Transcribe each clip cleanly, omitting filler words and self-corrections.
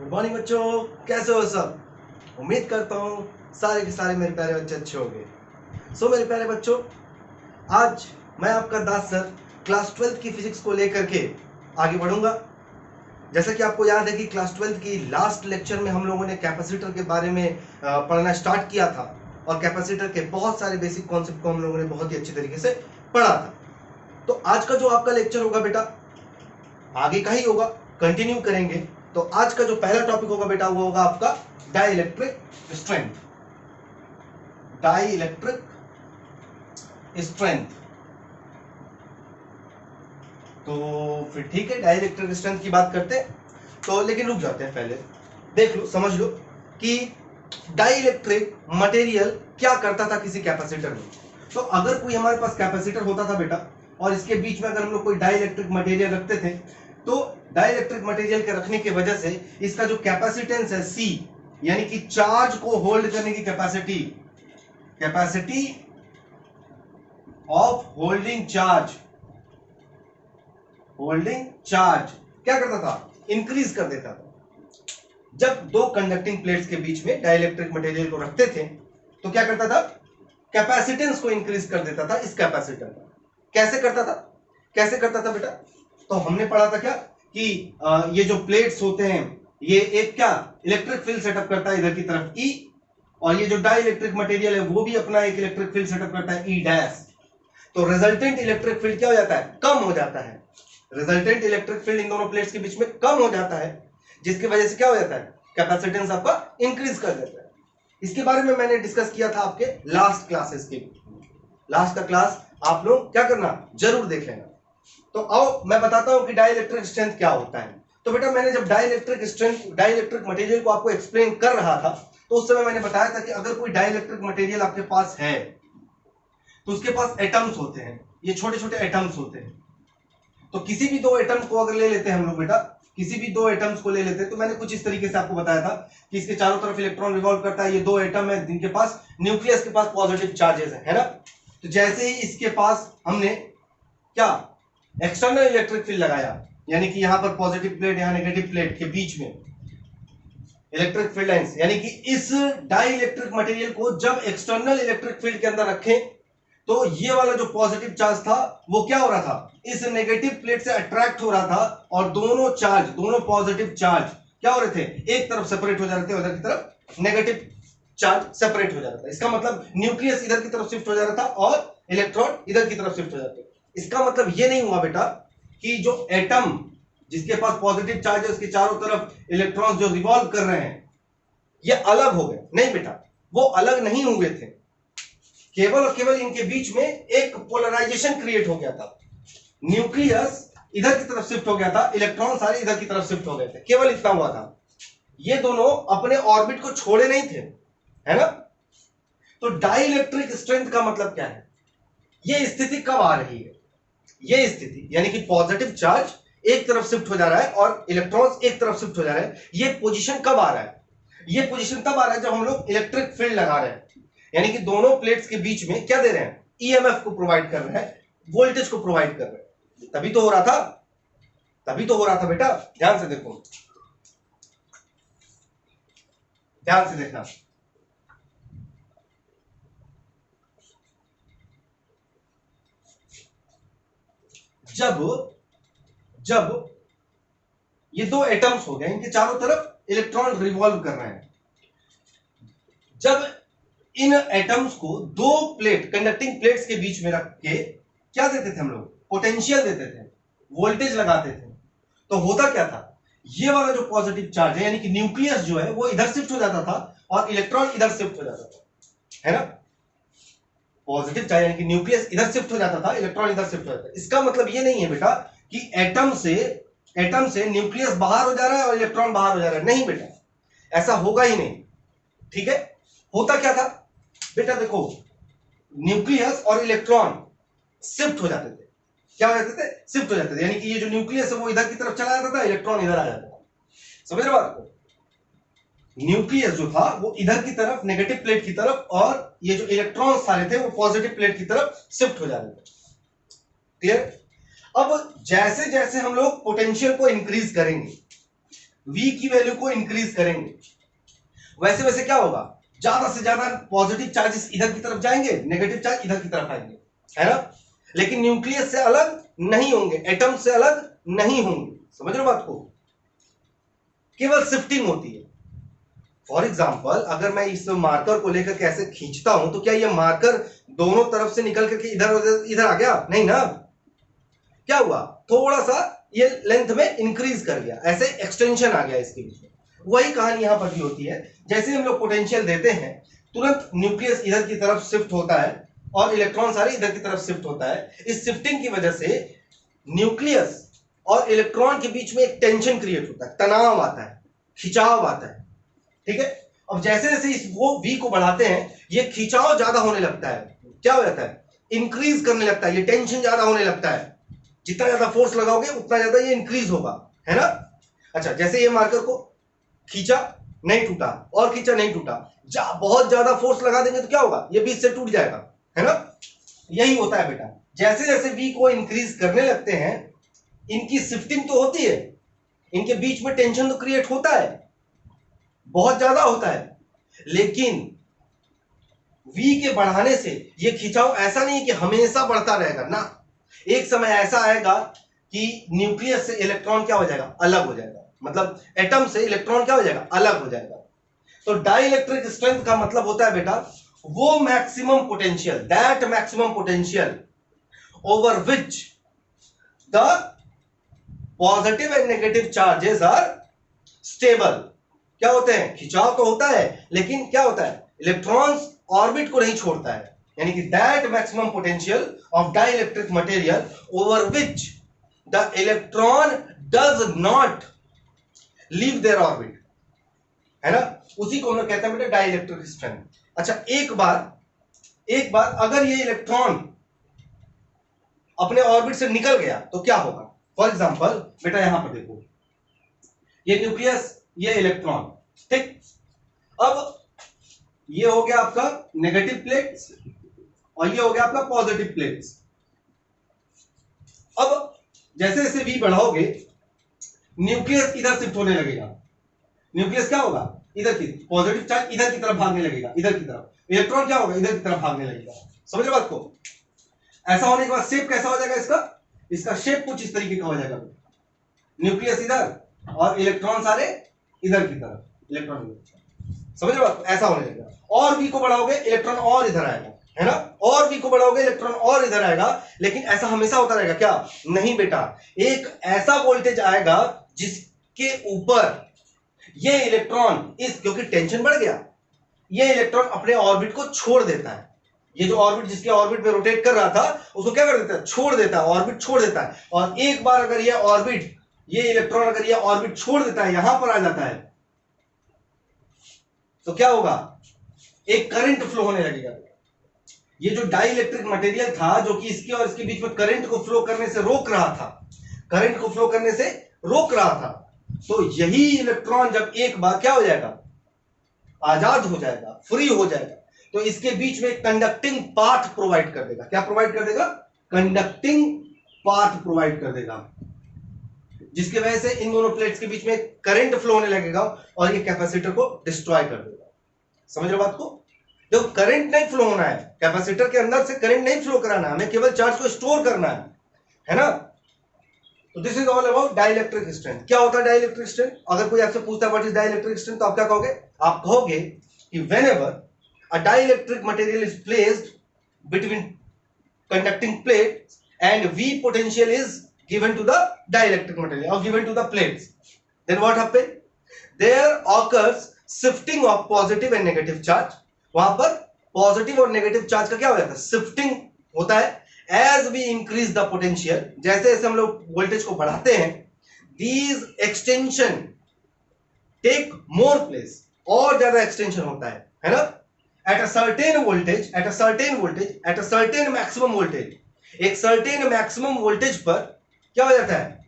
Good morning बच्चों, कैसे हो सब। उम्मीद करता हूँ सारे के सारे मेरे प्यारे बच्चे अच्छे होंगे। मेरे प्यारे बच्चों, आज मैं आपका दास सर क्लास 12th की फिजिक्स को लेकर के आगे बढ़ूंगा। जैसा कि आपको याद है कि क्लास 12th की लास्ट लेक्चर में हम लोगों ने कैपेसिटर के बारे में पढ़ना स्टार्ट किया था और कैपेसिटर के बहुत सारे बेसिक कॉन्सेप्ट को हम लोगों ने बहुत ही अच्छी तरीके से पढ़ा था। तो आज का जो आपका लेक्चर होगा बेटा आगे का ही होगा, कंटिन्यू करेंगे। तो आज का जो पहला टॉपिक होगा बेटा वो होगा आपका डाइलेक्ट्रिक स्ट्रेंथ। Dielectric strength. तो फिर ठीक है, डाइलेक्ट्रिक स्ट्रेंथ की बात करते हैं। तो लेकिन रुक जाते हैं, पहले देख लो, समझ लो कि डाइलेक्ट्रिक मटेरियल क्या करता था किसी कैपेसिटर में। तो अगर कोई हमारे पास कैपेसिटर होता था बेटा और इसके बीच में अगर हम लोग कोई डाइलेक्ट्रिक मटेरियल रखते थे, तो डाइलेक्ट्रिक मटेरियल के रखने की वजह से इसका जो कैपेसिटेंस है C, यानी कि चार्ज को होल्ड करने की capacity, capacity of holding charge, holding charge क्या करता था, इंक्रीज कर देता था। जब दो कंडक्टिंग प्लेट्स के बीच में डाइलेक्ट्रिक मटेरियल को रखते थे तो क्या करता था, कैपेसिटेंस को इंक्रीज कर देता था इस कैपेसिटर का। कैसे करता था, कैसे करता था बेटा? तो हमने पढ़ा था क्या कि ये जो प्लेट्स होते हैं ये एक क्या इलेक्ट्रिक फील्ड सेटअप करता है इधर की तरफ E, और ये जो डाइलेक्ट्रिक मटेरियल है वो भी अपना एक इलेक्ट्रिक फील्ड सेटअप करता है E डैश। तो रिजल्टेंट इलेक्ट्रिक फील्ड क्या हो जाता है, कम हो जाता है। रिजल्टेंट इलेक्ट्रिक फील्ड इन दोनों प्लेट्स के बीच में कम हो जाता है, जिसकी वजह से क्या हो जाता है, कैपेसिटेंस आपका इंक्रीज कर देता है। इसके बारे में मैंने डिस्कस किया था आपके लास्ट क्लासेस के। लास्ट का क्लास आप लोग क्या करना, जरूर देख लेना। तो आओ मैं बताता हूं कि डाइलेक्ट्रिक स्ट्रेंथ क्या होता है। तो बेटा मैंने जब डाइलेक्ट्रिक स्ट्रेंथ, डाइलेक्ट्रिक मटेरियल को आपको एक्सप्लेन कर रहा था तो उस समय मैंने बताया था कि अगर कोई डाइलेक्ट्रिक मटेरियल आपके पास है तो उसके पास एटम्स होते हैं, ये छोटे छोटे एटम्स होते हैं। तो किसी भी दो एटम्स को अगर ले लेते हैं हम लोग बेटा, किसी भी दो एटम्स को ले लेते हैं, तो मैंने कुछ इस तरीके से आपको बताया था कि इसके चारों तरफ इलेक्ट्रॉन रिवॉल्व करता है। ये दो एटम है जिनके पास न्यूक्लियस के पास पॉजिटिव चार्जेस है ना। तो जैसे ही इसके पास हमने क्या एक्सटर्नल इलेक्ट्रिक फील्ड लगाया, यानी कि यहां पर पॉजिटिव प्लेट यहां नेगेटिव प्लेट के बीच में इलेक्ट्रिक फील्ड लाइंस, यानी कि इस डाइलेक्ट्रिक मटेरियल को जब एक्सटर्नल इलेक्ट्रिक फील्ड के अंदर रखें तो ये वाला जो पॉजिटिव चार्ज था वो क्या हो रहा था, इस नेगेटिव प्लेट से अट्रैक्ट हो रहा था और दोनों चार्ज, दोनों पॉजिटिव चार्ज क्या हो रहे थे, एक तरफ सेपरेट हो जा रहे थे, उधर की तरफ नेगेटिव चार्ज सेपरेट हो जा रहा था। इसका मतलब न्यूक्लियस इधर की तरफ शिफ्ट हो जा रहा था और इलेक्ट्रॉन इधर की तरफ शिफ्ट हो जाते। इसका मतलब ये नहीं हुआ बेटा कि जो एटम जिसके पास पॉजिटिव चार्ज है उसके चारों तरफ इलेक्ट्रॉन्स जो रिवॉल्व कर रहे हैं ये अलग हो गए, नहीं बेटा, वो अलग नहीं हुए थे। केवल और केवल इनके बीच में एक पोलराइजेशन क्रिएट हो गया था। न्यूक्लियस इधर की तरफ शिफ्ट हो गया था, इलेक्ट्रॉन सारे इधर की तरफ शिफ्ट हो गए थे, केवल इतना हुआ था। ये दोनों अपने ऑर्बिट को छोड़े नहीं थे, है ना। तो डाइलेक्ट्रिक स्ट्रेंथ का मतलब क्या है, ये स्थिति कब आ रही है, ये स्थिति यानी कि पॉजिटिव चार्ज एक तरफ शिफ्ट हो जा रहा है और इलेक्ट्रॉन्स एक तरफ शिफ्ट हो जा रहे हैं, ये पोजीशन कब आ रहा है, ये पोजीशन तब आ रहा है जब हम लोग इलेक्ट्रिक फील्ड लगा रहे हैं, यानी कि दोनों प्लेट्स के बीच में क्या दे रहे हैं, ईएमएफ को प्रोवाइड कर रहे हैं, वोल्टेज को प्रोवाइड कर रहे हैं। तभी तो हो रहा था, तभी तो हो रहा था बेटा। ध्यान से देखो, ध्यान से देखना। जब ये दो एटम्स हो गए, इनके चारों तरफ इलेक्ट्रॉन रिवॉल्व कर रहे हैं, जब इन एटम्स को दो प्लेट, कंडक्टिंग प्लेट्स के बीच में रख के क्या देते थे हम लोग, पोटेंशियल देते थे, वोल्टेज लगाते थे, तो होता क्या था, ये वाला जो पॉजिटिव चार्ज है यानी कि न्यूक्लियस जो है वो इधर शिफ्ट हो जाता था और इलेक्ट्रॉन इधर शिफ्ट हो जाता था, है ना। पॉजिटिव चार्ज यानी कि न्यूक्लियस इधर शिफ्ट हो जाता था, इलेक्ट्रॉन इधर शिफ्ट हो जाता था। इसका मतलब ये नहीं है बेटा कि एटम से न्यूक्लियस बाहर हो जा रहा है और इलेक्ट्रॉन बाहर हो जा रहा है, नहीं बेटा, ऐसा होगा ही नहीं। ठीक है, होता क्या था बेटा, देखो न्यूक्लियस और इलेक्ट्रॉन शिफ्ट हो जाते थे, क्या हो जाते थे, शिफ्ट हो जाते थे, यानी कि ये जो न्यूक्लियस है वो इधर की तरफ चला जाता था, इलेक्ट्रॉन इधर आ जाता था। समझ रहे बात को, न्यूक्लियस जो था वो इधर की तरफ नेगेटिव प्लेट की तरफ और ये जो इलेक्ट्रॉन सारे थे वो पॉजिटिव प्लेट की तरफ शिफ्ट हो जाते थे। क्लियर। अब जैसे जैसे हम लोग पोटेंशियल को इंक्रीज करेंगे, V की वैल्यू को इंक्रीज करेंगे, वैसे वैसे क्या होगा, ज्यादा से ज्यादा पॉजिटिव चार्जेस इधर की तरफ जाएंगे, नेगेटिव चार्ज इधर की तरफ आएंगे, है ना। लेकिन न्यूक्लियस से अलग नहीं होंगे, एटम से अलग नहीं होंगे, समझ रहे हो बात को, केवल शिफ्टिंग होती है। फॉर एग्जाम्पल अगर मैं इस मार्कर को लेकर कैसे खींचता हूं, तो क्या ये मार्कर दोनों तरफ से निकल करके इधर इधर आ गया, नहीं ना। क्या हुआ, थोड़ा सा ये लेंथ में इंक्रीज कर गया, ऐसे एक्सटेंशन आ गया इसके बीच में। वही कहानी यहां पर भी होती है, जैसे हम लोग पोटेंशियल देते हैं तुरंत न्यूक्लियस इधर की तरफ शिफ्ट होता है और इलेक्ट्रॉन सारे इधर की तरफ शिफ्ट होता है। इस शिफ्टिंग की वजह से न्यूक्लियस और इलेक्ट्रॉन के बीच में एक टेंशन क्रिएट होता है, तनाव आता है, खिंचाव आता है, ठीक है। अब जैसे जैसे इस वो V को बढ़ाते हैं, ये खिंचाव ज्यादा होने लगता है, क्या हो जाता है, इंक्रीज करने लगता है, ये टेंशन ज्यादा होने लगता है। जितना ज्यादा फोर्स लगाओगे उतना ज्यादा ये इंक्रीज होगा, है ना। अच्छा, जैसे ये मार्कर को खींचा नहीं टूटा, और खींचा नहीं टूटा, बहुत ज्यादा फोर्स लगा देंगे तो क्या होगा, ये बीच से टूट जाएगा, है ना। यही होता है बेटा, जैसे जैसे V को इंक्रीज करने लगते हैं, इनकी शिफ्टिंग तो होती है, इनके बीच में टेंशन तो क्रिएट होता है, बहुत ज्यादा होता है, लेकिन V के बढ़ाने से ये खिंचाव ऐसा नहीं कि हमेशा बढ़ता रहेगा ना। एक समय ऐसा आएगा कि न्यूक्लियस से इलेक्ट्रॉन क्या हो जाएगा, अलग हो जाएगा, मतलब एटम से इलेक्ट्रॉन क्या हो जाएगा, अलग हो जाएगा। तो डाइलेक्ट्रिक स्ट्रेंथ का मतलब होता है बेटा वो maximum potential, that maximum potential over which the positive and negative charges are stable. क्या होते हैं, खिंचाव तो होता है, लेकिन क्या होता है, इलेक्ट्रॉन्स ऑर्बिट को नहीं छोड़ता है, यानी कि that maximum potential of dielectric material over which the electron does not leave their orbit, है ना, उसी को हम लोग कहते हैं बेटा डाइलेक्ट्रिक स्ट्रेंथ। अच्छा, एक बार अगर ये इलेक्ट्रॉन अपने ऑर्बिट से निकल गया तो क्या होगा। फॉर एग्जांपल बेटा यहां पर देखो, ये न्यूक्लियस, ये इलेक्ट्रॉन, ठीक। अब ये हो गया आपका नेगेटिव प्लेट्स और ये हो गया आपका पॉजिटिव प्लेट्स। अब जैसे जैसे V बढ़ाओगे, न्यूक्लियस इधर शिफ्ट होने लगेगा, न्यूक्लियस क्या होगा, इधर की पॉजिटिव चार्ज इधर की तरफ भागने लगेगा, इधर की तरफ, इलेक्ट्रॉन क्या होगा, इधर की तरफ भागने लगेगा। समझ रहे बात को। ऐसा होने के बाद शेप कैसा हो जाएगा इसका शेप कुछ इस तरीके का हो जाएगा, न्यूक्लियस इधर और इलेक्ट्रॉन सारे इधर की तरफ, इलेक्ट्रॉन, समझ रहे बात, ऐसा होने लगेगा। और V को बढ़ाओगे इलेक्ट्रॉन और इधर आएगा, है ना, और V को बढ़ाओगे इलेक्ट्रॉन और इधर आएगा। लेकिन ऐसा हमेशा होता रहेगा क्या, नहीं बेटा, एक ऐसा वोल्टेज आएगा जिसके ऊपर ये इलेक्ट्रॉन क्योंकि टेंशन बढ़ गया, ये इलेक्ट्रॉन अपने ऑर्बिट को छोड़ देता है। ये जो ऑर्बिट जिसके ऑर्बिट में रोटेट कर रहा था उसको क्या कर देता है, छोड़ देता है, ऑर्बिट छोड़ देता है। और एक बार अगर ये ऑर्बिट, ये इलेक्ट्रॉन अगर ये ऑर्बिट छोड़ देता है, यहां पर आ जाता है, तो क्या होगा, एक करंट फ्लो होने लगेगा। ये जो डाइलेक्ट्रिक मटेरियल था जो कि इसके और इसके बीच में करंट को फ्लो करने से रोक रहा था, करंट को फ्लो करने से रोक रहा था, तो यही इलेक्ट्रॉन जब एक बार क्या हो जाएगा, आजाद हो जाएगा, फ्री हो जाएगा, तो इसके बीच में कंडक्टिंग पाथ प्रोवाइड कर देगा। क्या प्रोवाइड कर देगा, कंडक्टिंग पाथ प्रोवाइड कर देगा, जिसकी वजह से इन दोनों प्लेट्स के बीच में करंट फ्लो होने लगेगा और ये कैपेसिटर को डिस्ट्रॉय कर देगा। समझ रहे बात को। देखो, करंट नहीं फ्लो होना है, कैपेसिटर के अंदर से करंट नहीं फ्लो कराना है, हमें केवल चार्ज को स्टोर करना है ना। तो this is all about dielectric strength. क्या होता है डाइलेक्ट्रिक स्ट्रेंथ, अगर कोई आपसे पूछता है व्हाट इज डाइलेक्ट्रिक स्ट्रेंथ, तो आप क्या कहोगे, आप कहोगे कि whenever a dielectric material is placed between conducting plates and V potential is given to the dielectric material or given to the plates, then what happen, there occurs shifting of positive and negative charge। वहां पर positive और negative charge का क्या हो जाता है, shifting होता है। As we increase the potential, जैसे जैसे हम लोग वोल्टेज को बढ़ाते हैं, these extension take more place, और ज्यादा एक्सटेंशन होता है ना। At a certain voltage, at a certain voltage, at a certain maximum voltage, एक सर्टेन मैक्सिमम वोल्टेज पर क्या हो जाता है,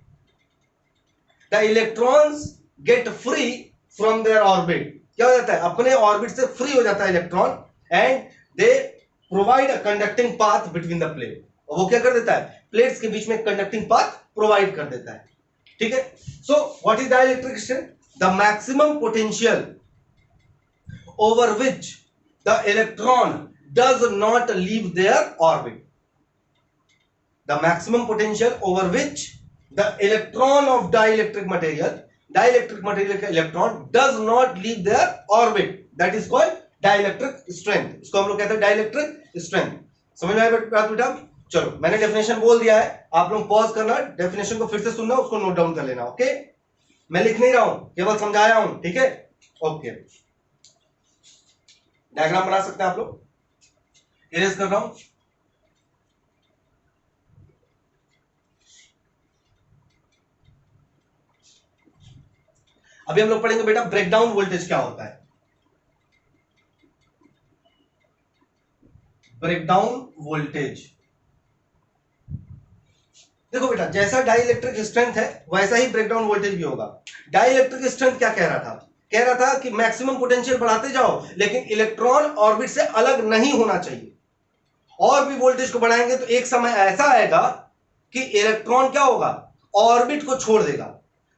the electrons get free from their orbit. क्या हो जाता है, अपने ऑर्बिट से फ्री हो जाता है electron, and they provide a conducting path between the plate. और वो क्या कर देता है, प्लेट्स के बीच में कंडक्टिंग पाथ प्रोवाइड कर देता है। ठीक है, so what is dielectric strength, the maximum potential over which the electron does not leave their orbit. The maximum potential over which the electron of dielectric material का electron does not leave their orbit, that is called dielectric strength. इसको हम लोग कहते हैं dielectric strength. समझ में आया बात बेटा? चलो मैंने डेफिनेशन बोल दिया है, आप लोग पॉज करना, डेफिनेशन को फिर से सुनना, उसको नोट डाउन कर लेना. ओके, मैं लिख नहीं रहा हूं, केवल समझाया हूं. ठीक है, ओके. डायग्राम बना सकते हैं आप लोग. इरेज कर रहा हूं. अभी हम लोग पढ़ेंगे बेटा ब्रेकडाउन वोल्टेज क्या होता है. ब्रेकडाउन वोल्टेज, देखो बेटा जैसा डाइलेक्ट्रिक स्ट्रेंथ है वैसा ही ब्रेकडाउन वोल्टेज भी होगा. डाइलेक्ट्रिक स्ट्रेंथ क्या कह रहा था? कह रहा था कि मैक्सिमम पोटेंशियल बढ़ाते जाओ लेकिन इलेक्ट्रॉन ऑर्बिट से अलग नहीं होना चाहिए. और भी वोल्टेज को बढ़ाएंगे तो एक समय ऐसा आएगा कि इलेक्ट्रॉन क्या होगा, ऑर्बिट को छोड़ देगा.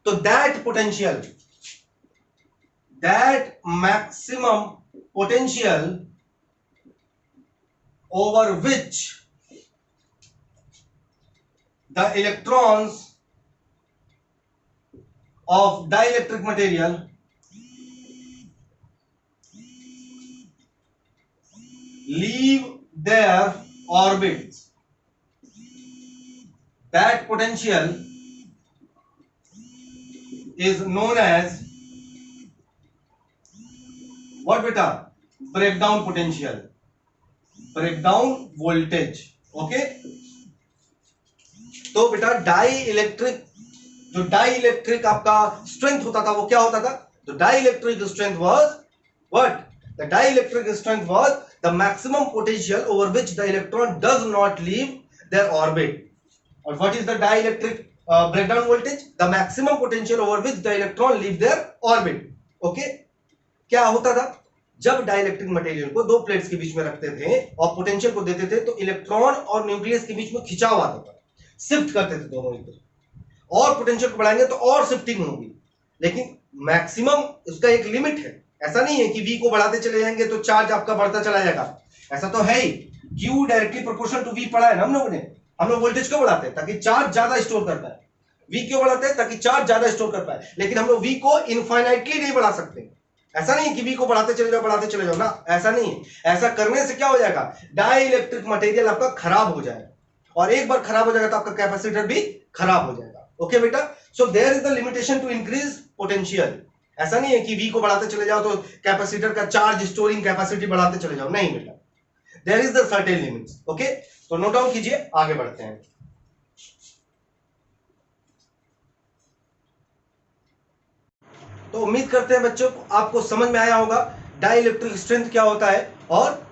तो that potential, that maximum potential over which the electrons of dielectric material leave their orbits, that potential is known as what beta? Breakdown potential, breakdown voltage. okay, तो बेटा डाई इलेक्ट्रिक, जो dielectric आपका स्ट्रेंथ होता था वो क्या होता था? The dielectric strength was what? The dielectric strength was the maximum potential over which the electron does not leave their orbit. और what is the dielectric breakdown voltage? The maximum potential over which the electron leave their orbit. Okay, क्या होता था? जब dielectric material को दो plates के बीच में रखते थे और पोटेंशियल को देते थे तो इलेक्ट्रॉन और न्यूक्लियस के बीच में खिंचाव आता था, शिफ्ट करते थे दोनों इधर. और पोटेंशियल को बढ़ाएंगे तो और शिफ्टिंग होगी, लेकिन मैक्सिमम उसका एक लिमिट है. ऐसा नहीं है कि V को बढ़ाते चले जाएंगे तो चार्ज आपका बढ़ता चला जाएगा, ऐसा तो है ही. Q directly proportional to V पढ़ा है ना हम लोगों ने. हम लोग वोल्टेज क्यों बढ़ाते हैं? ताकि चार्ज ज्यादा स्टोर कर पाए. V क्यों बढ़ाते हैं? ताकि चार्ज ज्यादा स्टोर कर पाए. लेकिन हम लोग V को इनफाइनाइटली नहीं बढ़ा सकते. ऐसा नहीं है कि V को बढ़ाते चले जाओ ना, ऐसा नहीं है. ऐसा करने से क्या हो जाएगा? डाई इलेक्ट्रिक मटेरियल आपका खराब हो जाएगा, और एक बार खराब हो जाएगा तो आपका कैपेसिटर भी खराब हो जाएगा. ओके बेटा, so there is the limitation to increase potential. ऐसा नहीं है कि V को बढ़ाते चले जाओ तो कैपेसिटर का चार्ज स्टोरिंग कैपेसिटी बढ़ाते चले जाओ, नहीं बेटा. There is the certain limits. Okay, तो नोट डाउन कीजिए, आगे बढ़ते हैं. तो उम्मीद करते हैं बच्चों आपको समझ में आया होगा डाई इलेक्ट्रिक स्ट्रेंथ क्या होता है और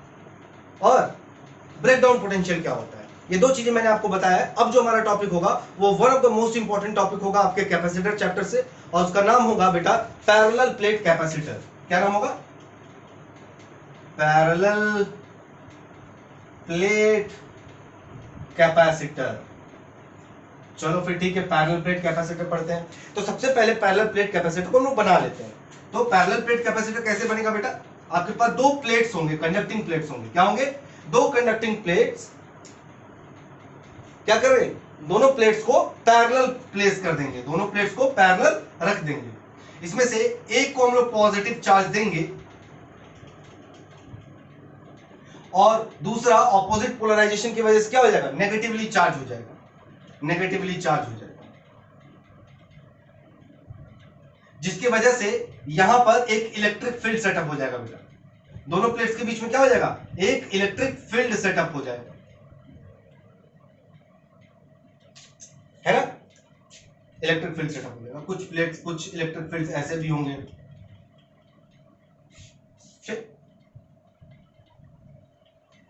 ब्रेकडाउन पोटेंशियल क्या होता है. ये दो चीजें मैंने आपको बताया है. अब जो हमारा टॉपिक होगा वो one of the most important topic होगा आपके कैपेसिटर चैप्टर से, और उसका नाम होगा बेटा पैरेलल प्लेट कैपेसिटर. क्या नाम होगा? Parallel plate capacitor. चलो फिर ठीक है, पैरेलल प्लेट कैपेसिटर पढ़ते हैं. तो सबसे पहले पैरेलल प्लेट कैपेसिटर को हम लोग बना लेते हैं. तो पैरेलल प्लेट कैपेसिटर कैसे बनेगा बेटा? आपके पास दो प्लेट्स होंगे, कंडक्टिंग प्लेट्स होंगे. क्या होंगे? दो कंडक्टिंग प्लेट्स. क्या करेंगे? दोनों प्लेट्स को पैरेलल प्लेस कर देंगे, दोनों प्लेट्स को पैरेलल रख देंगे. इसमें से एक को हम लोग पॉजिटिव चार्ज देंगे और दूसरा ऑपोजिट पोलराइजेशन की वजह से क्या हो जाएगा? नेगेटिवली चार्ज हो जाएगा, नेगेटिवली चार्ज हो जाएगा, जिसकी वजह से यहां पर एक इलेक्ट्रिक फील्ड सेटअप हो जाएगा बेटा. दोनों प्लेट्स के बीच में क्या हो जाएगा? एक इलेक्ट्रिक फील्ड सेटअप हो जाएगा, है ना? इलेक्ट्रिक फील्ड सेटअप हो जाएगा. कुछ प्लेट्स, कुछ इलेक्ट्रिक फील्ड्स ऐसे भी होंगे.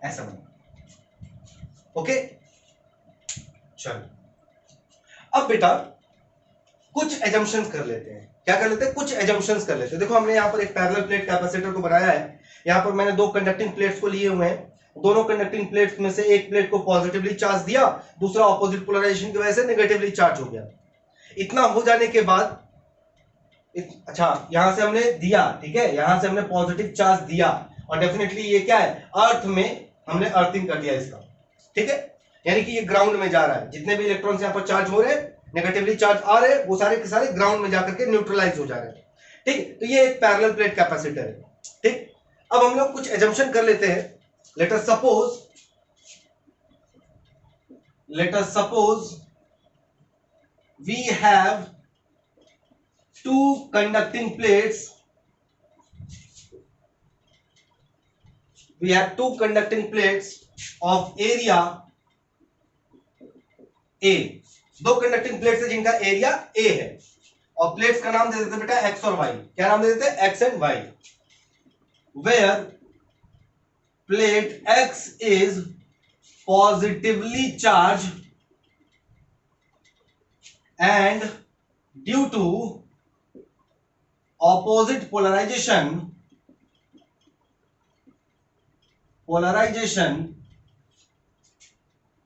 ऐसा बना. ओके, चलो अब बेटा कुछ एजम्पशंस कर लेते हैं. क्या कर लेते हैं? कुछ एजम्पशंस कर लेते हैं. देखो हमने यहां पर एक पैरेलल प्लेट कैपेसिटर को बनाया है. यहां पर मैंने दो कंडक्टिंग प्लेट्स को लिए हुए हैं. दोनों कंडक्टिंग प्लेट्स में से एक प्लेट को पॉजिटिवली चार्ज दिया, दूसरा ऑपोजिट पोलराइजेशन की वजह से नेगेटिवली चार्ज हो गया. इतना हो जाने के बाद अच्छा यहां से हमने दिया, ठीक है, यहां से हमने पॉजिटिव चार्ज दिया और डेफिनेटली ये क्या है, अर्थ में हमने अर्थिंग कर दिया इसका, ठीक है, यानी कि ये ग्राउंड में जा रहा है, जितने भी इलेक्ट्रॉन्स यहां पर चार्ज हो रहे हैं, नेगेटिवली चार्ज आ रहे हैं, वो सारे के सारे ग्राउंड में जाकर के न्यूट्रलाइज हो जा रहे हैं, ठीक। तो ये एक पैरेलल प्लेट कैपेसिटर है, ठीक। अब हम लोग कुछ एजम्पशन कर लेते हैं। Late us suppose we have two conducting plates of area A। दो कंडक्टिंग प्लेट्स है जिनका एरिया A है और प्लेट्स का नाम दे देते हैं बेटा X और Y। क्या नाम दे देते हैं? X and Y। Where plate X is positively charged and due to opposite polarization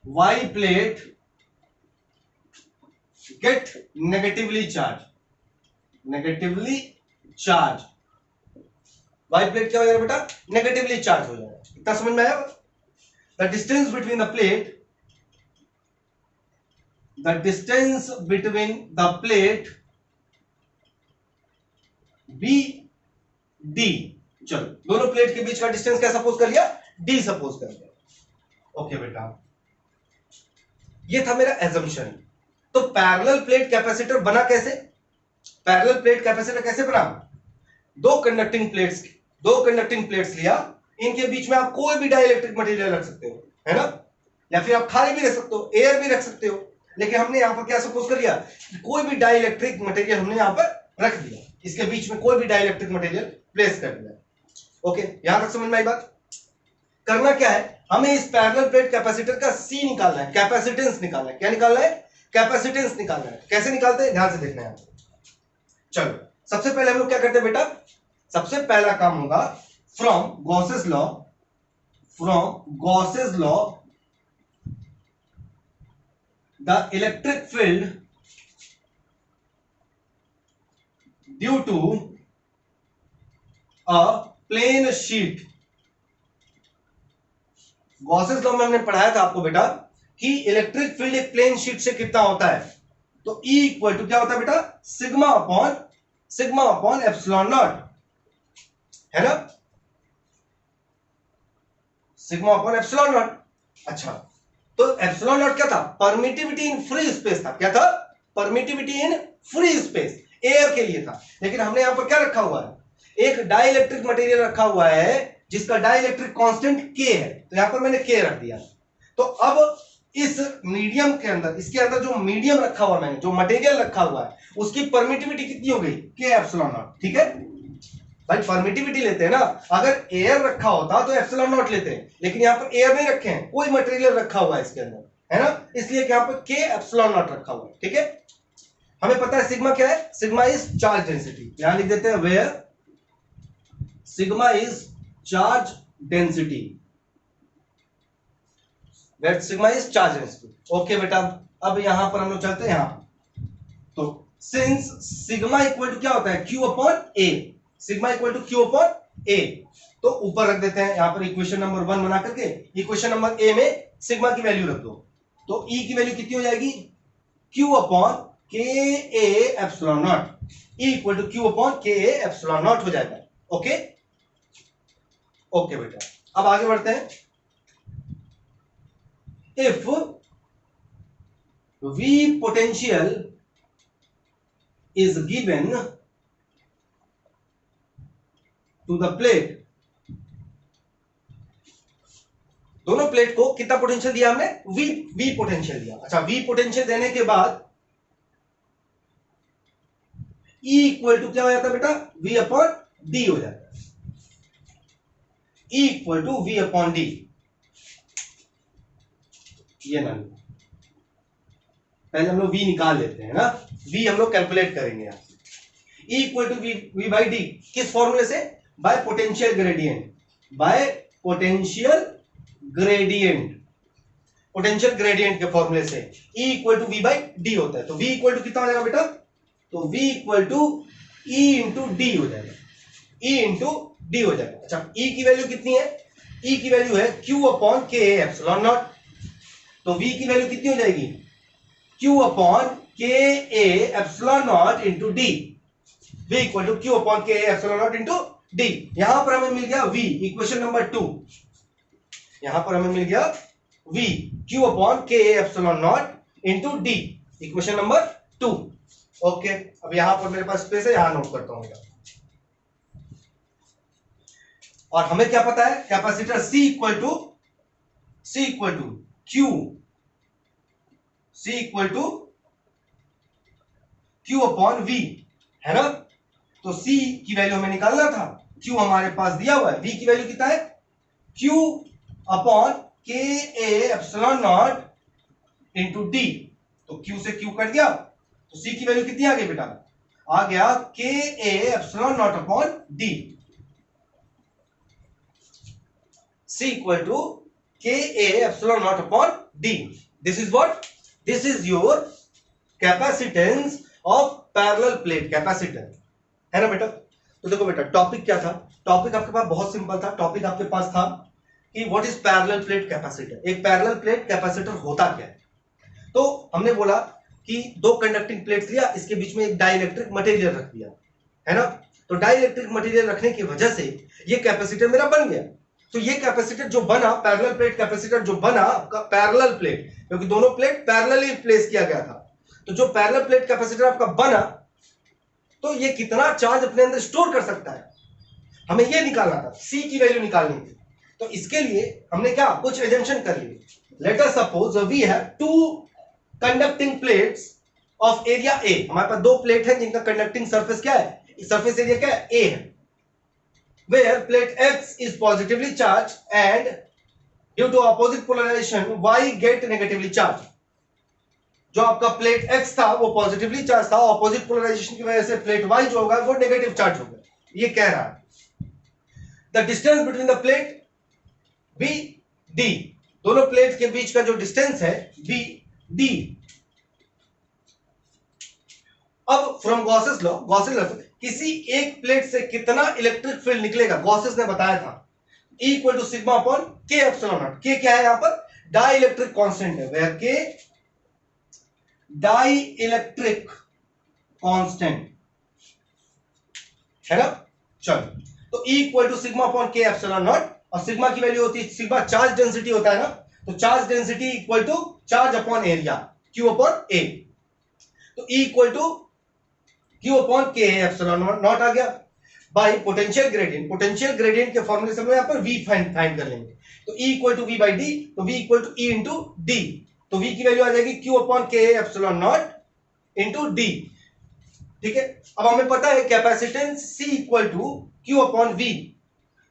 Y plate get negatively charged। Y plate क्या हो जाएगा बेटा? नेगेटिवली चार्ज हो जाएगा। इतना समझ में आया? The distance between the plate B D, चलो दोनों प्लेट के बीच का डिस्टेंस क्या सपोज कर लिया? D सपोज कर लिया। ओके बेटा, ये था मेरा एजम्पशन। तो पैरेलल प्लेट कैपेसिटर बना कैसे? पैरेलल प्लेट कैपेसिटर कैसे बना? दो कंडक्टिंग प्लेट्स लिया, इनके बीच में आप कोई भी डाइलेक्ट्रिक मटेरियल रख सकते हो, है ना, या फिर आप खाली भी रख सकते हो, एयर भी रख सकते हो, लेकिन हमने यहां पर क्या सपोज कर लिया कि कोई भी डाइलेक्ट्रिक मटेरियल हमने यहां पर रख दिया, इसके बीच में कोई भी डाइलेक्ट्रिक मटेरियल प्लेस कर दिया। ओके, यहां तक समझ में आई बात? करना क्या है, हमें इस पैरेलल प्लेट कैपेसिटर का C निकालना है, कैपेसिटेंस निकालना है। क्या निकालना है? कैपेसिटेंस निकालना है। कैसे निकालते हैं, ध्यान से देखना है। चलो सबसे पहले हम लोग क्या करते हैं बेटा, सबसे पहला काम होगा from Gauss's law the electric field due to a plane sheet। Gauss's law में हमने पढ़ाया था आपको बेटा कि इलेक्ट्रिक फील्ड एक प्लेन शीट से कितना होता है, तो E इक्वल टू क्या होता है बेटा? सिग्मा अपॉन एप्सिलॉन नॉट, है ना, सिग्मा अपॉन एप्सिलॉन नॉट। अच्छा, तो एप्सिलॉन नॉट क्या था? परमिटिविटी इन फ्री स्पेस था। क्या था? परमिटिविटी इन फ्री स्पेस, एयर के लिए था। लेकिन हमने यहां पर क्या रखा हुआ है? एक डाइलेक्ट्रिक मटेरियल रखा हुआ है जिसका डाइलेक्ट्रिक कांस्टेंट K है, तो यहां पर मैंने K रख दिया। तो अब इस मीडियम के अंदर, इसके अंदर जो मीडियम रखा हुआ मैंने, जो मटेरियल रखा हुआ है, उसकी परमिटिविटी कितनी हो गई? K epsilon not. ठीक है भाई, परमिटिविटी लेते हैं ना, अगर एयर रखा होता तो एप्सिलॉन नॉट लेते हैं, लेकिन यहां पर एयर नहीं रखे हैं, कोई मटेरियल रखा हुआ है इसके अंदर, है ना, इसलिए यहां पर K एप्सिलॉन नॉट रखा हुआ है। ठीक है, हमें पता है सिग्मा क्या है? Sigma is charge density. यहां लिख देते हैं where sigma is charge density, where sigma is charge density. Okay बेटा, अब यहां पर हम लोग चलते हैं यहां, तो सिंस सिग्मा इक्वल टू क्या होता है? Q upon A, sigma equal to Q upon A, तो ऊपर रख देते हैं यहां पर इक्वेशन नंबर 1 बना करके, इक्वेशन नंबर A में सिग्मा की वैल्यू रख दो, तो E की वैल्यू कितनी हो जाएगी? Q upon Ka epsilon naught, E equal to Q upon Ka epsilon naught हो जाएगा। ओके ओके बेटा, अब आगे बढ़ते हैं। If V potential is given to the plate, दोनों प्लेट को कितना पोटेंशियल दिया हमने? V पोटेंशियल दिया। अच्छा, V पोटेंशियल देने के बाद E इक्वल टू क्या हो जाता है बेटा? V अपॉन D हो जाता है, E equal to V upon D। ये ना, पहले हम लोग V निकाल लेते हैं ना, V हम लोग कैलकुलेट करेंगे यहां से। E equal to V by D, किस फॉर्मूले से? By potential gradient, by potential gradient के फॉर्मूले से E equal to V by D होता है। तो V इक्वल टू कितना हो जाएगा बेटा? तो V equal to E into D हो जाएगा, ई इंटू डी हो जाएगा। अच्छा, ई की वैल्यू कितनी है? ई की वैल्यू है Q upon K epsilon naught. तो वी की वैल्यू कितनी हो जाएगी? Q upon K epsilon naught into D. V equal to Q upon K epsilon naught into D. यहां पर हमें मिल गया वी, इक्वेशन नंबर 2। यहां पर हमें मिल गया we, Q upon K epsilon naught into D, equation number 2। Okay, अब यहां पर मेरे पास स्पेस है, यहां नोट करता हूं। और हमें क्या पता है? Capacitor C equal to Q, C equal to Q upon V, है ना? तो C की वैल्यू हमें निकालना था, Q हमारे पास दिया हुआ है, V की वैल्यू कितना है? Q upon K epsilon naught into D. तो Q से Q कट गया, तो C की वैल्यू कितनी आ गई बेटा? आ गया के epsilon naught upon D. C equal to Ka epsilon naught upon D. This is what? This is your capacitance of parallel plate capacitor, है ना बेटा? तो देखो बेटा, टॉपिक क्या था? टॉपिक आपके पास बहुत सिंपल था। टॉपिक आपके पास था कि what is parallel plate capacitor. एक पैरेलल प्लेट कैपेसिटर होता क्या है? तो हमने बोला कि दो कंडक्टिंग प्लेट्स लिया, इसके बीच में एक डाइलेक्ट्रिक मटेरियल रख दिया, है ना? तो डाइलेक्ट्रिक मटेरियल रखने की वजह से ये कैपेसिटर मेरा बन गया। तो ये कैपेसिटर जो बना, पैरेलल प्लेट कैपेसिटर जो बना, आपका पैरेलल प्लेट, क्योंकि दोनों प्लेट पैरेलली प्लेस किया गया था, तो जो पैरेलल प्लेट कैपेसिटर आपका बना, तो ये कितना चार्ज अपने अंदर स्टोर कर सकता है, हमें ये निकालना था, C की वैल्यू निकालनी थी। तो इसके लिए हमने क्या कुछ एजम्पशन कर लिए। Let us suppose we have two conducting plates of area A। हमारे पास दो प्लेट है जिनका कंडक्टिंग सरफेस क्या है, सरफेस एरिया क्या है? A है। Where plate X is positively charged and due to opposite polarization Y get negatively charged। जो आपका प्लेट X था वो पॉजिटिवली चार्ज था, ऑपोजिट पोलराइजेशन की वजह से प्लेट Y जो होगा वो नेगेटिव चार्ज होगा। ये कह रहा है the distance between the plate be D, दोनों प्लेट के बीच का जो डिस्टेंस है बी डी। अब फ्रॉम गॉसेस लॉ, किसी एक प्लेट से कितना इलेक्ट्रिक फील्ड निकलेगा, गॉसेस ने बताया था, E equal to sigma upon K epsilon naught. K क्या है यहां पर? डाई इलेक्ट्रिक कांस्टेंट है, where K dielectric constant, है ना? चलो, तो E equal to sigma upon K epsilon naught, और सिग्मा की वैल्यू होती है, सिग्मा चार्ज डेंसिटी होता है ना, तो charge density equal to charge upon area, Q upon A। तो E equal to Q upon K epsilon naught आ गया by potential gradient. Potential gradient के फॉर्मूले से हम यहां पर V फाइंड कर लेंगे। तो E equal to V by D, तो V equal to E into D. तो V की वैल्यू आ जाएगी Q upon K epsilon naught into D. ठीक है, अब हमें पता है capacitance C equal to Q upon V।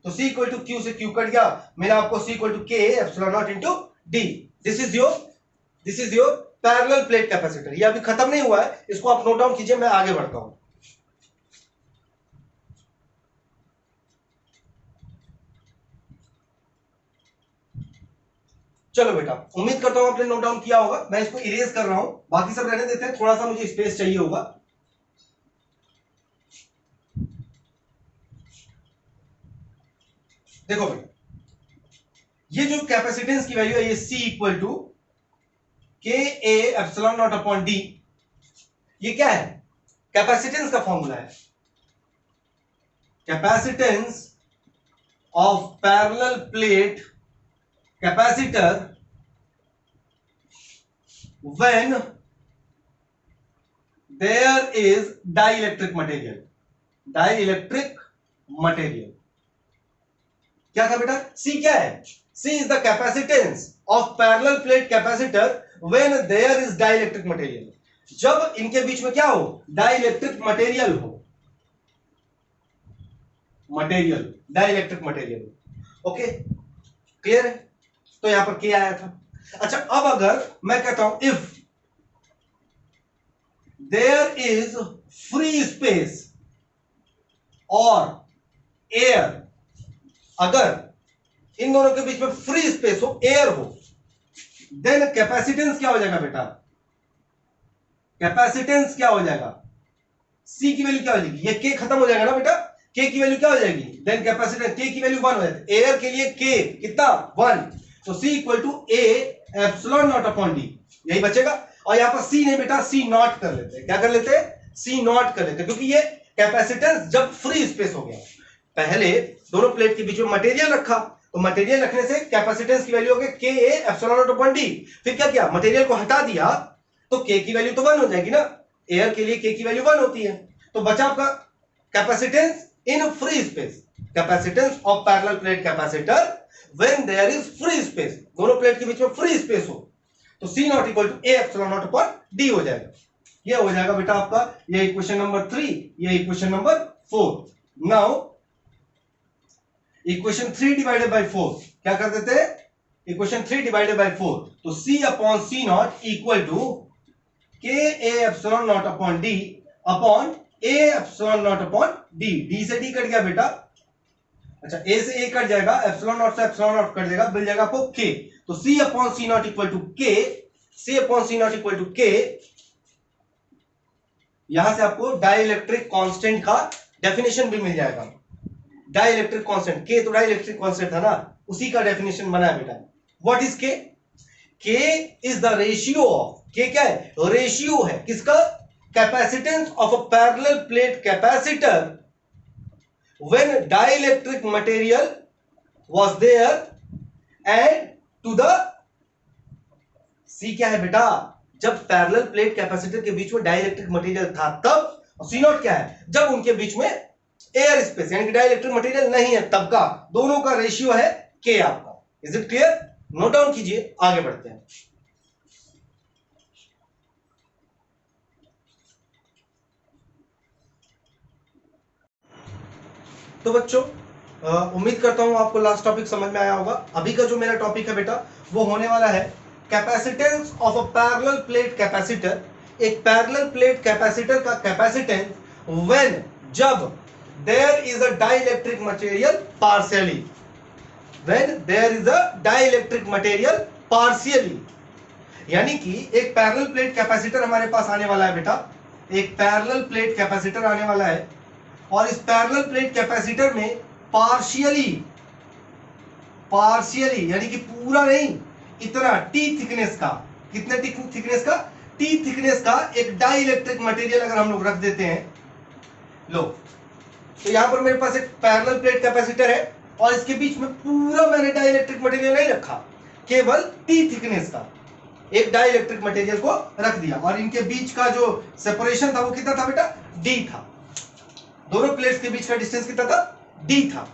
तो C इक्वल टू Q से Q कट गया, मैंने आपको C equal to K epsilon naught into D. This is your parallel plate capacitor. ये अभी खत्म नहीं हुआ है, इसको आप नोट डाउन कीजिए, मैं आगे बढ़ता हूं। चलो बेटा, उम्मीद करता हूं आपने नोट डाउन किया होगा। मैं इसको इरेज कर रहा हूं, बाकी सब रहने देते हैं, थोड़ा सा मुझे स्पेस चाहिए होगा। देखो बेटा, ये जो कैपेसिटेंस की वैल्यू है ये C equal to K A epsilon naught upon D, ये क्या है? कैपेसिटेंस का फॉर्मूला है। Capacitance of parallel plate capacitor when there is dielectric material. Dielectric material क्या था बेटा? C क्या है? C is the capacitance of parallel plate capacitor when there is dielectric material। जब इनके बीच में क्या हो? डाइलेक्ट्रिक मटेरियल हो, डाइलेक्ट्रिक मटेरियल। ओके, क्लियर है? तो यहां पर क्या आया था? अच्छा, अब अगर मैं कहता हूं if there is free space और एयर, अगर इन दोनों के बीच में फ्री स्पेस हो, एयर हो, देन कैपेसिटेंस क्या हो जाएगा बेटा? कैपेसिटेंस क्या हो जाएगा? सी की वैल्यू क्या हो जाएगी, ये के खत्म हो जाएगा ना बेटा, के की वैल्यू क्या हो जाएगी, देन कैपेसिटेंस के की वैल्यू 1 हो जाती है, एयर के लिए के कितना 1, तो C equal to A epsilon naught upon D, यही बचेगा। और यहां पर सी नहीं बेटा, सी नॉट कर लेते हैं, क्या कर लेते हैं, सी नॉट कर लेते हैं, क्योंकि ये कैपेसिटेंस जब फ्री स्पेस हो गया, पहले दोनों प्लेट के बीच में मटेरियल रखा, तो मटेरियल रखने से कैपेसिटेंस की वैल्यू हो गई के A epsilon naught upon D, फिर क्या किया, मटेरियल को हटा दिया तो के की वैल्यू तो 1 हो जाएगी ना, एयर के लिए के की वैल्यू 1 होती है, तो बचा आपका capacitance in free space, capacitance of parallel plate capacitor when there is free space, दोनों प्लेट के बीच में फ्री स्पेस हो, तो C naught equal to A epsilon naught upon D हो जाएगा। ये हो जाएगा बेटा आपका, ये इक्वेशन नंबर 3, ये equation number 4। Now equation 3 divided by 4 क्या कर देते हैं, इक्वेशन 3 डिवाइडेड बाय 4, तो C upon C naught equal to K A epsilon naught upon D upon A epsilon naught upon D, D से डी कट गया बेटा, अच्छा ए से ए कट जाएगा, एप्सिलॉन नॉट से एप्सिलॉन नॉट कट जाएगा, मिल जाएगा आपको के, तो C upon C naught equal to K, C upon C naught equal to K, यहां से आपको डाइलेक्ट्रिक कांस्टेंट का डेफिनेशन भी मिल जाएगा, डाइलेक्ट्रिक कांस्टेंट के तो डाइलेक्ट्रिक कांस्टेंट था ना, उसी का डेफिनेशन बना है बेटा। व्हाट इज के, के इज द रेशियो ऑफ, के क्या है, रेशियो है किसका, capacitance of a parallel plate capacitor when dielectric material was there and to the, C क्या है बेटा, जब पैरेलल प्लेट कैपेसिटर के बीच में डाइलेक्ट्रिक मटेरियल था तब, और सी नॉट क्या है, जब उनके बीच में एयर स्पेस यानी कि डाइलेक्ट्रिक मटेरियल नहीं है तब का, दोनों का रेशियो है के आपका। Is it clear, note down कीजिए, आगे बढ़ते हैं। तो बच्चों उम्मीद करता हूं आपको लास्ट टॉपिक समझ में आया होगा। अभी का जो मेरा टॉपिक है बेटा वो होने वाला है capacitance of a parallel plate capacitor, एक पैरेलल प्लेट कैपेसिटर का कैपेसिटेंस व्हेन, जब there is a dielectric material partially, when there is a dielectric material partially, यानी कि एक पैरेलल प्लेट कैपेसिटर हमारे पास आने वाला है बेटा, एक पैरेलल प्लेट कैपेसिटर आने वाला है, और इस पैरेलल प्लेट कैपेसिटर में पार्शियली, पार्शियली यानी कि पूरा नहीं, इतना टी थिकनेस का, कितने थिकनेस का, टी थिकनेस का एक डाइलेक्ट्रिक मटेरियल अगर हम लोग रख देते हैं, लो तो यहां पर मेरे पास एक पैरेलल प्लेट कैपेसिटर है और इसके बीच में पूरा मैंने डाइलेक्ट्रिक मटेरियल नहीं रखा, केवल टी थिकनेस का एक डाइलेक्ट्रिक मटेरियल को रख दिया, और इनके बीच का जो सेपरेशन था वो कितना था बेटा, डी था, दोनों प्लेट्स के बीच का डिस्टेंस कितना था, डी था।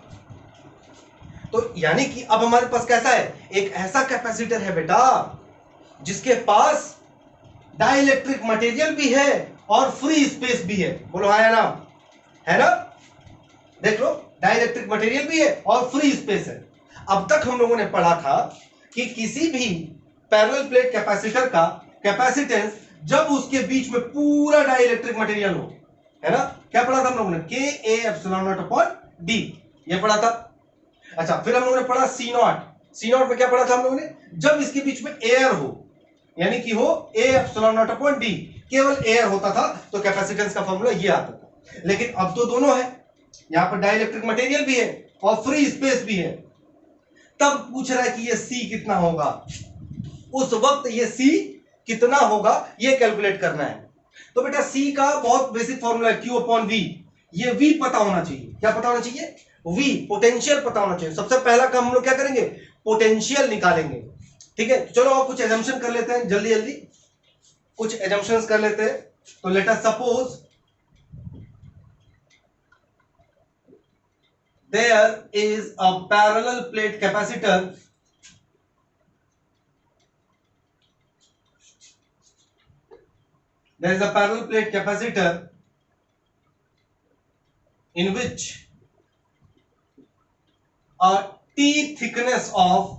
तो यानी कि अब हमारे पास कैसा है, एक ऐसा कैपेसिटर है बेटा जिसके पास डाइलेक्ट्रिक मटेरियल भी है और फ्री स्पेस भी है, बोलो हाँ या ना, है ना, देख लो डाइलेक्ट्रिक मटेरियल भी है और फ्री स्पेस है। अब तक हम लोगों ने पढ़ा था कि किसी भी पैरेलल प्लेट कैपेसिटर का कैपेसिटेंस जब उसके बीच में पूरा डाइलेक्ट्रिक मटेरियल हो, है ना, क्या पढ़ा था हम लोगों ने, के A epsilon naught upon D, ये पढ़ा था। अच्छा फिर हम लोगों ने पढ़ा सी नॉट, सी नॉट में क्या पढ़ा था हम लोगों ने, जब इसके बीच में एयर हो यानी कि हो ए एप्सिलॉन नॉट अपॉन डी, केवल एयर होता था तो कैपेसिटेंस का फॉर्मूला ये आता था। लेकिन अब तो दोनों है, यहां पर डाइलेक्ट्रिक मटेरियल भी है और फ्री स्पेस भी है, तब पूछ रहा है कि ये सी कितना होगा, उस वक्त ये सी कितना होगा ये कैलकुलेट करना है। तो बेटा सी का बहुत बेसिक फॉर्मूला है क्यू अपॉन वी, ये वी पता होना चाहिए, क्या पता होना चाहिए, वी पोटेंशियल पता होना चाहिए। सबसे पहला काम हम लोग क्या करेंगे, पोटेंशियल निकालेंगे, ठीक है। चलो और कुछ एजम्पशन कर लेते हैं, जल्दी जल्दी कुछ एजम्पशंस कर लेते हैं। तो late us suppose there is a parallel plate capacitor there is a parallel plate capacitor in which a T thickness of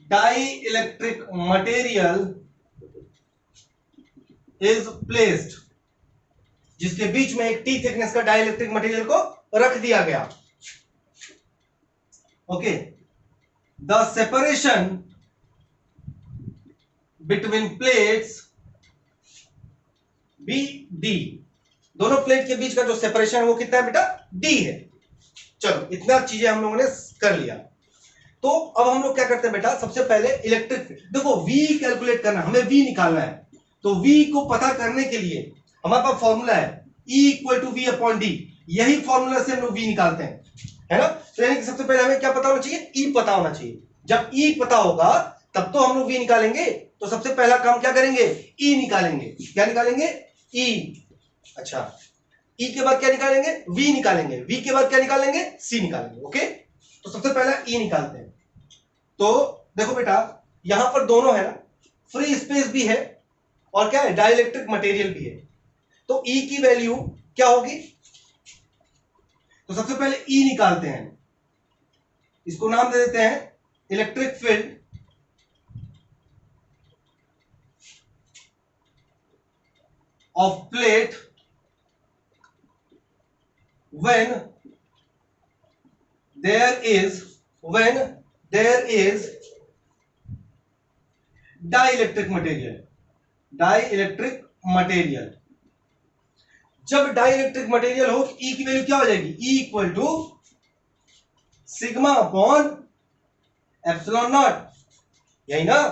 dielectric material is placed, जिसके बीच में एक टी थिकनेस का डाइलेक्ट्रिक मटेरियल को रख दिया गया। Okay, the separation between plates be D, दोनों प्लेट के बीच का जो सेपरेशन है वो कितना है बेटा, डी है। चलो इतना चीजें हम लोगों ने कर लिया। तो अब हम लोग क्या करते हैं बेटा, सबसे पहले इलेक्ट्रिक फील्ड, देखो V कैलकुलेट करना, हमें V निकालना है। तो V को पता करने के लिए हमारे पास फॉर्मूला है E equal to V upon D, यही फॉर्मूला से हम लोग V निकालते हैं, है ना। तो यानी कि सबसे पहले हमें क्या पता होना चाहिए, E पता होना चाहिए। जब E पता होगा तब तो हम लोग V निकालेंगे। तो सबसे पहला काम क्या करेंगे, E निकालेंगे। क्या निकालेंगे, E। अच्छा, E के बाद क्या निकालेंगे, V निकालेंगे। V के बाद क्या निकालेंगे, C निकालेंगे। ओके, तो सबसे पहला E निकालते हैं। तो देखो बेटा, यहां पर दोनों है ना, फ्री स्पेस भी है और क्या है, डाइलेक्ट्रिक मटेरियल भी है। तो E की वैल्यू क्या होगी, तो सबसे पहले E निकालते हैं। इसको नाम दे देते हैं electric field of plate when there is dielectric material. जब डाइलेक्ट्रिक मटेरियल हो तो E की वैल्यू क्या हो जाएगी, E equal to sigma upon epsilon naught, यही ना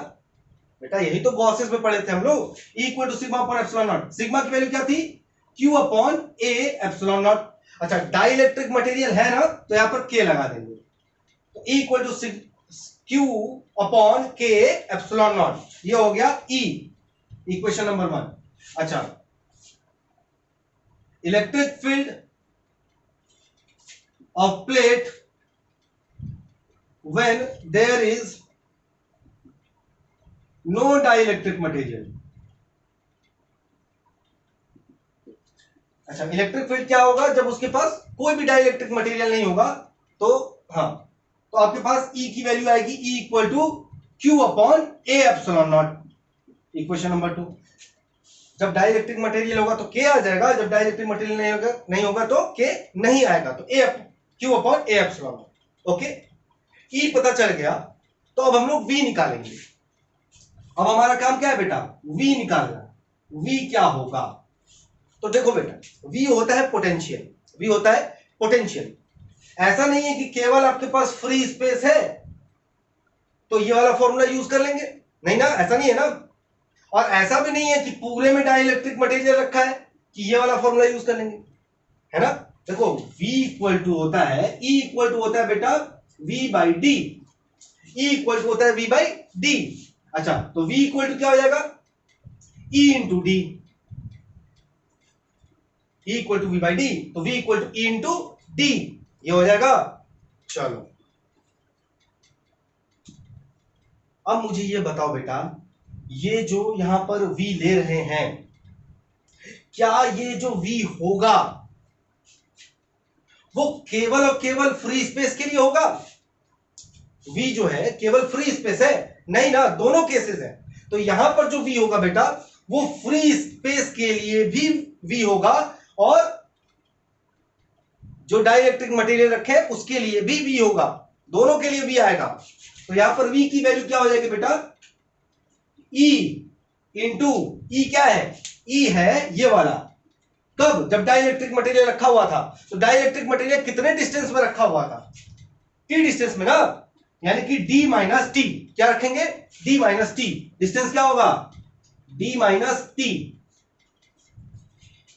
बेटा, यही तो गॉसेस में पढ़े थे हम लोग। E equal to sigma upon epsilon naught, sigma की वैल्यू क्या थी, Q upon A epsilon naught. अच्छा, डाइलेक्ट्रिक मटेरियल है ना, तो यहां पर K लगा देंगे। तो E equal to Q upon K epsilon naught, ये हो गया E, इक्वेशन नंबर 1। अच्छा, electric field of plate when there is no dielectric material। अच्छा, इलेक्ट्रिक फील्ड क्या होगा, जब उसके पास कोई भी डाइलेक्ट्रिक मटेरियल नहीं होगा। तो हाँ, तो आपके पास E की वैल्यू आएगी E equal to Q upon A epsilon naught, equation number 2। जब डाइलेक्ट्रिक मटेरियल होगा तो K आ जाएगा, जब डाइलेक्ट्रिक मटेरियल नहीं होगा तो K नहीं आएगा, तो Q upon A epsilon not. Okay, E पता चल गया, तो अब हम लोग V निकालेंगे। अब हमारा काम क्या है बेटा, V निकालना। V क्या होगा, तो देखो बेटा, V होता है पोटेंशियल, V होता है पोटेंशियल। ऐसा नहीं है कि केवल आपके पास फ्री स्पेस है तो ये वाला फॉर्मूला यूज कर लेंगे, नहीं ना, ऐसा नहीं है ना। और ऐसा भी नहीं है कि पूरे में डाइलेक्ट्रिक मटेरियल रखा है कि ये वाला फॉर्मूला यूज कर लेंगे, है ना। देखो, V इक्वल टू होता है, E इक्वल टू होता है बेटा V by D, E equal to होता है V बाई डी। अच्छा, तो V इक्वल टू क्या हो जाएगा, E into D, E equal to V by D, तो V equal to E into D, ये हो जाएगा। चलो, अब मुझे ये बताओ बेटा, ये जो यहां पर V ले रहे हैं, क्या ये जो V होगा वो केवल और केवल फ्री स्पेस के लिए होगा। V जो है केवल फ्री स्पेस है, नहीं ना, दोनों केसेस है। तो यहां पर जो V होगा बेटा, वो फ्री स्पेस के लिए भी V होगा और जो डाइलेक्ट्रिक मटेरियल रखे उसके लिए भी V होगा, दोनों के लिए V आएगा। तो यहां पर V की वैल्यू क्या हो जाएगी बेटा, E इंटू E क्या है, E है ये वाला। कब, जब डाइलेक्ट्रिक मटेरियल रखा हुआ था। तो डाइलेक्ट्रिक मटेरियल कितने डिस्टेंस में रखा हुआ था, T डिस्टेंस में ना, यानी कि D माइनस टी, क्या रखेंगे, D माइनस टी। डिस्टेंस क्या होगा, D minus T,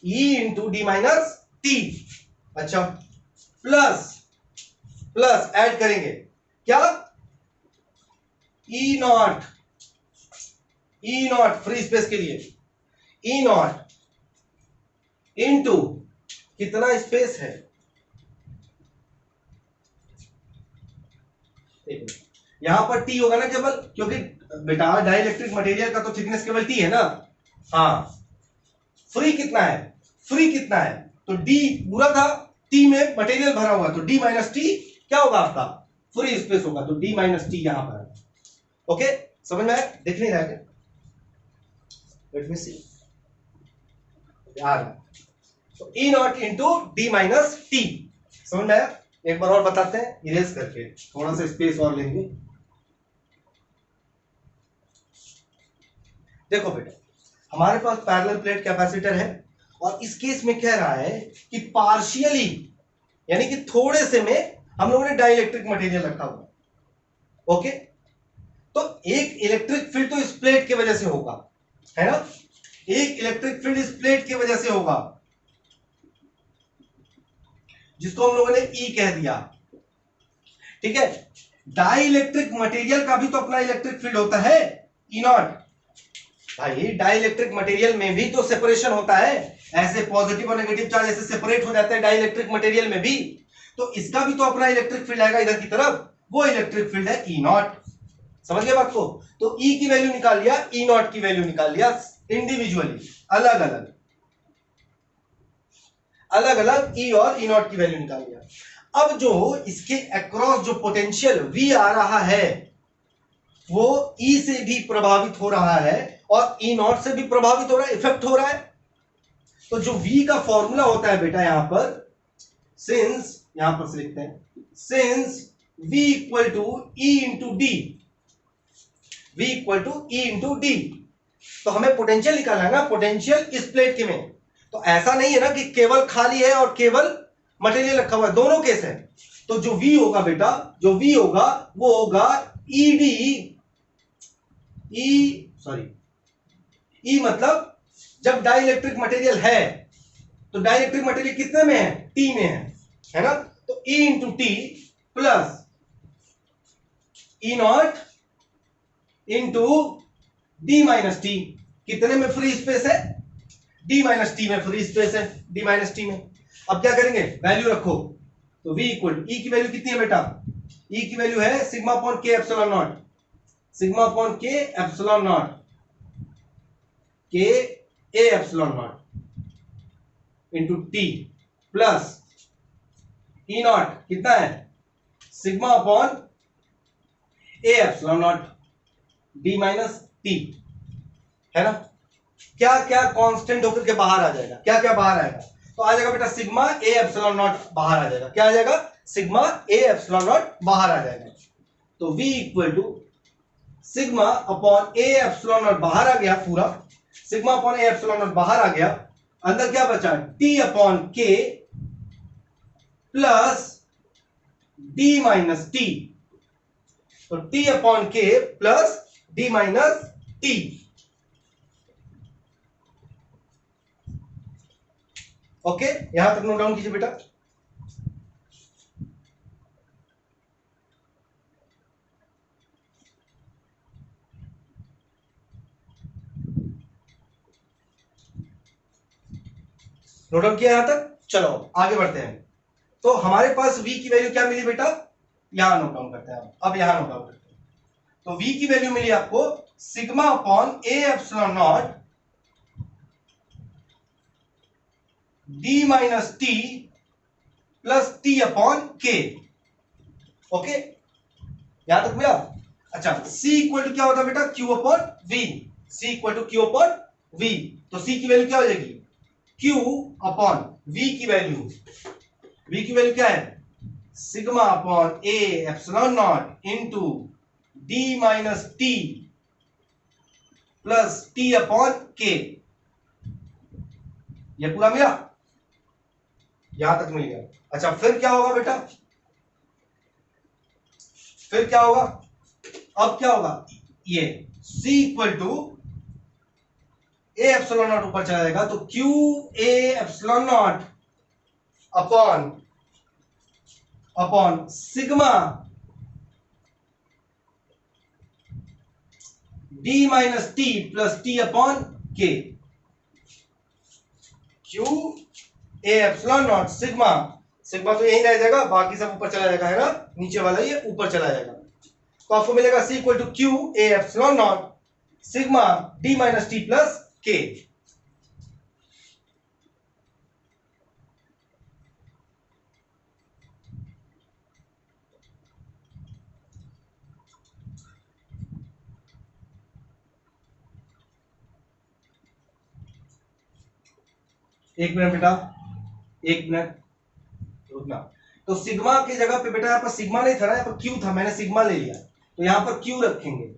E into D minus T. अच्छा, प्लस प्लस ऐड करेंगे क्या, E not, E not free space के लिए, E नॉट इंटू कितना स्पेस है, यहां पर T होगा ना केवल, क्योंकि बेटा डाइलेक्ट्रिक मटेरियल का तो थिकनेस केवल T है ना। हाँ, फ्री कितना है, फ्री कितना है, तो D पूरा था, T में मटेरियल भरा हुआ, तो D माइनस टी क्या होगा आपका, फ्री स्पेस होगा, तो D माइनस टी यहां पर है। ओके, समझ में आया, दिख नहीं रहा है, लेट मी सी, यार तो E not into D minus T, समझ में आया। एक बार और बताते हैं, इरेज करके थोड़ा सा स्पेस और लेंगे। देखो बेटा, हमारे पास पैरेलल प्लेट कैपेसिटर है और इस केस में कह रहा है कि पार्शियली यानी कि थोड़े से में हम लोगों ने डाइलेक्ट्रिक मटेरियल रखा हुआ। ओके, तो एक इलेक्ट्रिक फील्ड तो इस प्लेट की वजह से होगा, है ना, एक इलेक्ट्रिक फील्ड इस प्लेट की वजह से होगा जिसको हम लोगों ने ई कह दिया। ठीक है, डाइलेक्ट्रिक मटेरियल का भी तो अपना इलेक्ट्रिक फील्ड होता है ई नॉट। भाई डाइलेक्ट्रिक मटेरियल में भी तो सेपरेशन होता है, ऐसे पॉजिटिव और नेगेटिव चार्ज ऐसे सेपरेट हो जाते हैं डाइलेक्ट्रिक मटेरियल में भी, तो इसका भी तो अपना इलेक्ट्रिक फील्ड आएगा इधर की तरफ, वो इलेक्ट्रिक फील्ड है ई नॉट। समझ गए बात को? तो ई की वैल्यू निकाल लिया, ई नॉट की वैल्यू निकाल लिया इंडिविजुअली, अलग अलग अलग अलग ई और ई नॉट की वैल्यू निकाल लिया। अब जो इसके अक्रॉस जो पोटेंशियल V आ रहा है वो E से भी प्रभावित हो रहा है और ई नॉट से भी प्रभावित हो रहा है, इफेक्ट हो रहा है। तो जो V का फॉर्मूला होता है बेटा यहां पर, सिंस यहां पर से लिखते हैं, since V equal to E into D, V equal to E into D, तो हमें पोटेंशियल निकालना है ना, पोटेंशियल इस प्लेट के में। तो ऐसा नहीं है ना कि केवल खाली है और केवल मटेरियल रखा हुआ है, दोनों केस है। तो जो V होगा बेटा, जो V होगा वो होगा E मतलब जब डाइलेक्ट्रिक मटेरियल है तो डाइलेक्ट्रिक मटेरियल कितने में है, T में है ना, तो E into T plus E not into D minus T. कितने में फ्री स्पेस है, डी माइनस टी में फ्री स्पेस है, डी माइनस टी में। अब क्या करेंगे, वैल्यू रखो, तो V इक्वल ई की वैल्यू कितनी है बेटा, E की वैल्यू है sigma upon K epsilon naught, sigma upon K epsilon naught, के A epsilon naught into T plus E not कितना है, sigma upon A epsilon not D minus T, है ना। क्या क्या कांस्टेंट होकर के बाहर आ जाएगा, क्या क्या बाहर आएगा, तो आ जाएगा बेटा सिग्मा ए एप्सिलॉन नॉट बाहर आ जाएगा। क्या आ जाएगा, सिग्मा ए एप्सिलॉन नॉट बाहर आ जाएगा। तो V equal to sigma upon A epsilon naught बाहर आ गया, पूरा sigma upon A epsilon naught बाहर आ गया, अंदर क्या बचा, T upon K plus D minus T, तो T upon K plus D minus T. Okay, यहां तक नोट डाउन कीजिए बेटा। नोट डाउन किया यहां तक, चलो आगे बढ़ते हैं। तो हमारे पास V की वैल्यू क्या मिली बेटा, यहां नोट डाउन करते हैं, अब यहां नोट डाउन करते हैं। तो V की वैल्यू मिली आपको sigma upon A epsilon not D minus T plus T upon के। ओके, यहां तक मिला। अच्छा, C इक्वल टू क्या होता है बेटा, Q upon V, C equal to Q upon V, तो C की वैल्यू क्या हो जाएगी, Q अपॉन V की वैल्यू क्या है, sigma upon A epsilon naught into D minus T plus T upon K. ये पूरा मिला, यहां तक मिल गया। अच्छा, फिर क्या होगा बेटा, फिर क्या होगा, अब क्या होगा, ये C equal to A epsilon naught ऊपर चला जाएगा, तो Q A epsilon naught upon sigma D minus T plus T upon K. Q A epsilon naught sigma, sigma तो यही रह जाएगा, बाकी सब ऊपर चला जाएगा, है ना, नीचे वाला ये ऊपर चला जाएगा। तो आपको मिलेगा C equal to Q A epsilon naught sigma D minus T plus K. एक मिनट बेटा, एक मिनट रुकना। तो सिग्मा की जगह पे बेटा यहाँ पर सिग्मा नहीं था ना, यहाँ पर क्यू था, मैंने सिग्मा ले लिया, तो यहाँ पर क्यू रखेंगे,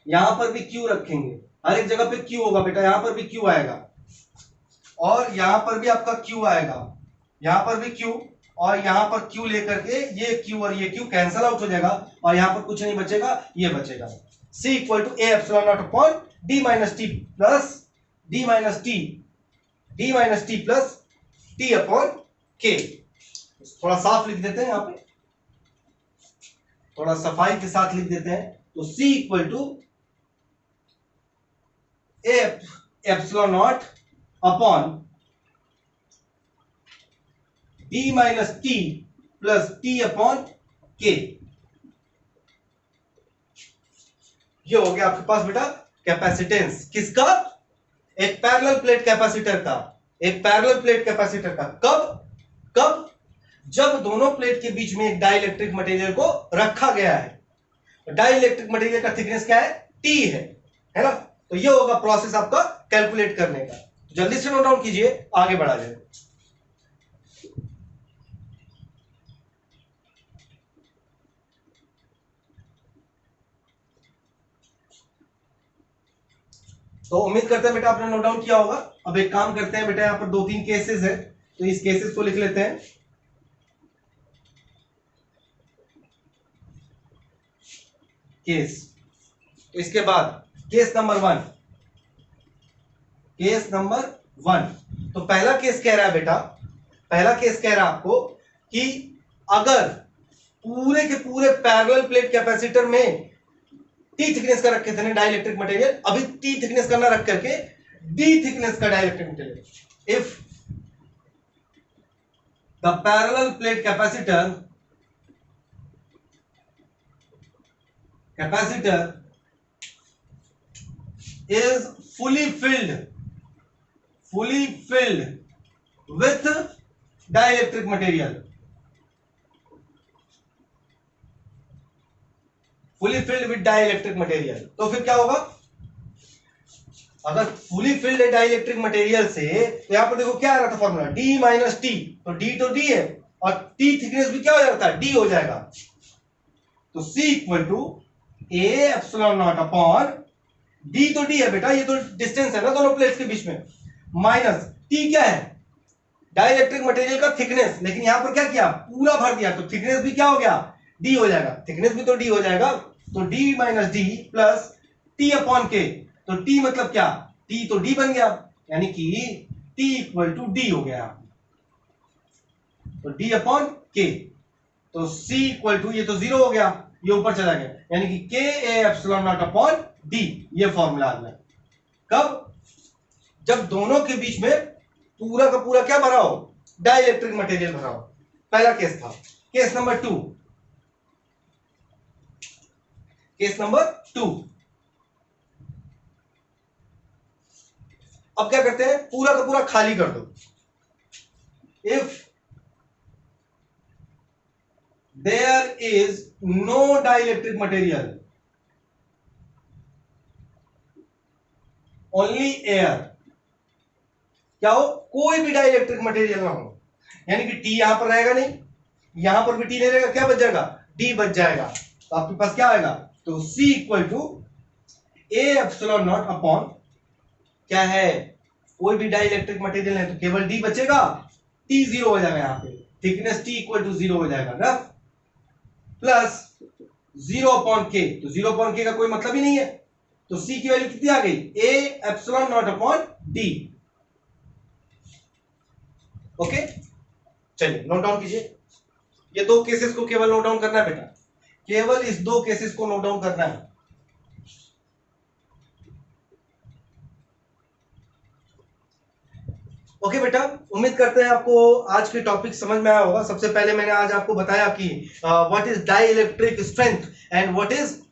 यहां पर भी क्यू रखेंगे, हर एक जगह पे Q होगा बेटा, यहां पर भी Q आएगा और यहां पर भी आपका Q आएगा, यहां पर भी Q और यहां पर Q लेकर के ये Q और ये Q कैंसल आउट हो जाएगा और यहां पर कुछ नहीं बचेगा, ये बचेगा C equal to A epsilon naught upon D minus T plus D minus T plus T upon K। थोड़ा साफ लिख देते हैं, यहां पे थोड़ा सफाई के साथ लिख देते हैं, तो C equal to A epsilon naught upon D minus T plus T upon K। ये हो गया आपके पास बेटा कैपेसिटेंस किसका, एक पैरेलल प्लेट कैपेसिटर का, एक पैरेलल प्लेट कैपेसिटर का। कब जब दोनों प्लेट के बीच में एक डाइलेक्ट्रिक मटेरियल को रखा गया है। डाइलेक्ट्रिक मटेरियल का थिकनेस क्या है, T है ना। तो ये होगा प्रोसेस आपका कैलकुलेट करने का। जल्दी से नोट डाउन कीजिए, आगे बढ़ा जाए। तो उम्मीद करते हैं बेटा आपने नोट डाउन किया होगा। अब एक काम करते हैं बेटा, यहां पर 2-3 केसेस है, तो इस केसेस को लिख लेते हैं। केस, तो इसके बाद केस नंबर 1, केस नंबर 1। तो पहला केस कह रहा है बेटा, पहला केस कह रहा है आपको कि अगर पूरे के पूरे पैरेलल प्लेट कैपेसिटर में T थिकनेस का रखे थे ना डाइलेक्ट्रिक मटेरियल, अभी T थिकनेस का ना रख करके D थिकनेस का dielectric material, if the parallel plate capacitor is fully filled with dielectric material, fully filled with dielectric material। तो फिर क्या होगा, अगर fully filled है डाइलेक्ट्रिक मटेरियल से, तो यहां पर देखो क्या आ रहा था फॉर्मूला, D माइनस टी, तो D तो D है और T थिकनेस भी क्या हो जाता है, D हो जाएगा। तो C equal to A epsilon naught upon D तो D है बेटा, ये तो डिस्टेंस है ना दोनों प्लेट्स के बीच में, माइनस T क्या है, डाइलेक्ट्रिक मटेरियल का थिकनेस, लेकिन यहां पर क्या किया, पूरा भर दिया, तो थिकनेस भी क्या हो गया, D हो जाएगा, थिकनेस भी तो D हो जाएगा, तो D minus D plus T upon K। तो T मतलब क्या, T तो D बन गया, यानी कि T इक्वल टू D हो गया, तो D अपॉन K। तो C इक्वल टू, ये तो 0 हो गया, ये ऊपर चला गया, यानी कि K A epsilon naught upon D, ये फॉर्मूला आ गया। कब, जब दोनों के बीच में पूरा का पूरा क्या भरा हो, डाइलेक्ट्रिक मटेरियल भरा हो। पहला केस था। Case number 2, case number 2। अब क्या करते हैं, पूरा का पूरा खाली कर दो। If there is no dielectric material, only air, क्या हो, कोई भी डाइलेक्ट्रिक मटेरियल ना हो, यानी कि T यहां पर रहेगा नहीं, यहां पर भी T नहीं रहेगा, क्या बच जाएगा, D बच जाएगा। तो आपके पास क्या आएगा, तो C equal to A epsilon naught upon, क्या है, कोई भी डाइलेक्ट्रिक मटेरियल है तो केवल D बचेगा, T 0 हो जाएगा, यहां पे थिकनेस T इक्वल टू 0 हो जाएगा ना, प्लस 0 अपॉन K, तो 0 अपॉन K का कोई मतलब ही नहीं है, तो C की वैल्यू कितनी आ गई, A epsilon naught upon D। Okay, चलिए नोट डाउन कीजिए, ये दो केसेस को केवल नोट डाउन करना है बेटा, केवल इस दो केसेस को नोट डाउन करना है। ओके बेटा, उम्मीद करते हैं आपको आज के टॉपिक समझ में आया होगा। सबसे पहले मैंने आज आपको बताया कि what is dielectric strength and what is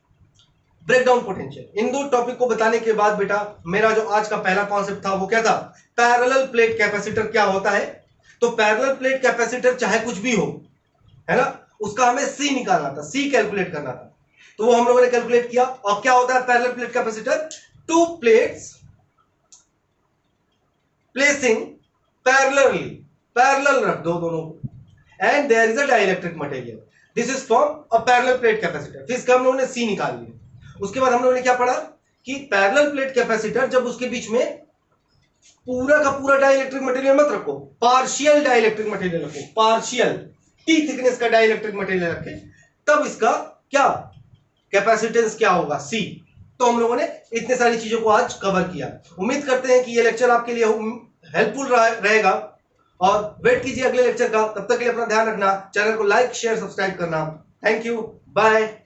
breakdown potential. इन दो टॉपिक को बताने के बाद बेटा मेरा जो आज का पहला कॉन्सेप्ट था वो क्या था, पैरेलल प्लेट कैपेसिटर क्या होता है। तो पैरेलल प्लेट कैपेसिटर चाहे कुछ भी हो, है ना, उसका हमें C निकालना था, C कैलकुलेट करना था, तो वो हम लोगों ने कैलकुलेट किया। और क्या होता है parallel plate capacitor, two plates placing parallelly, parallel रख दो दोनों को, and there is a dielectric material, this is from a parallel plate capacitor. फिर इसका हम लोगों ने C निकाल लिया। उसके बाद हम लोगों ने क्या पढ़ा कि पैरेलल प्लेट कैपेसिटर जब उसके बीच में पूरा का पूरा डाइलेक्ट्रिक मटेरियल मत रखो, पार्शियल डाइलेक्ट्रिक मटेरियल रखो, पार्शियल टी थिकनेस का डाइलेक्ट्रिक मटेरियल रखे, तब इसका क्या कैपेसिटेंस क्या होगा, सी। तो हम लोगों ने इतने सारी चीजों को आज कवर किया। उम्मीद करते हैं कि ये लेक्चर आपके लिए हेल्पफुल रहेगा और वेट कीजिए अगले लेक्चर का। तब तक के लिए अपना ध्यान रखना, चैनल को लाइक शेयर सब्सक्राइब करना। Thank you, bye.